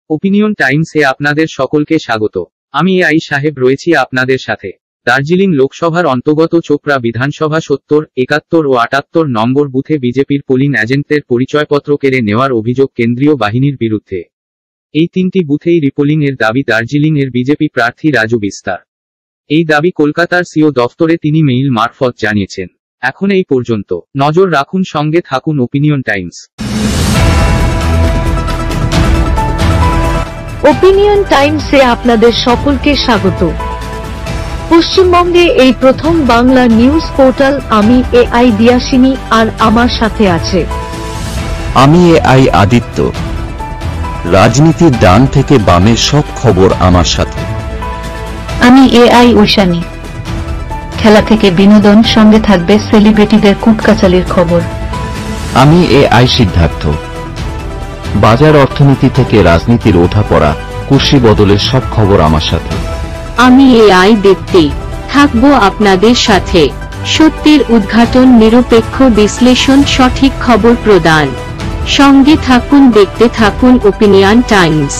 Opinion টাইমসে আপনাদের সকলকে স্বাগত। আমি এআই সাহেব রয়েছি আপনাদের সাথে। দার্জিলিং লোকসভার অন্তর্গত চোপড়া বিধানসভা 70, 71 ও 78 নম্বর বুথে বিজেপির পোলিং এজেন্টদের পরিচয়পত্র কেড়ে নেওয়ার অভিযোগ কেন্দ্রীয় বাহিনীর বিরুদ্ধে। এই 3টি বুথেই রিপোলিং এর দাবি দার্জিলিং এর বিজেপি প্রার্থী রাজু বিস্তার। এই দাবি কলকাতার সিও দফতরে তিনি মেইল মারফত জানিয়েছেন। এখন এই পর্যন্ত। নজর রাখুন, সঙ্গে থাকুন ওপিনিয়ন টাইমস। ওপিনিয়ন টাইমসে আপনাদের সকলকে স্বাগত। পশ্চিমবঙ্গে এই প্রথম বাংলা নিউজ পোর্টাল। আমি এআই দিয়াসিনী, আর আমার সাথে আছে আমি এআই আদিত্য। রাজনীতির ডান থেকে বামের সব খবর আমার সাথে। আমি এআই ঐশানী। খেলা থেকে বিনোদন, সঙ্গে থাকবে সেলিব্রিটিদের কুটকাচালির খবর। আমি এআই সিদ্ধার্থ। বাজার অর্থনীতি থেকে রাজনীতির ওঠাপড়া, কুর্সি বদলের সব খবর আমার সাথে। আমি এআই দীপ্তি, থাকবো আপনাদের সাথে। সত্যের উদ্ঘাটন, নিরপেক্ষ বিশ্লেষণ, সঠিক খবর প্রদান। সঙ্গে থাকুন, দেখতে থাকুন ওপিনিয়ন টাইমস।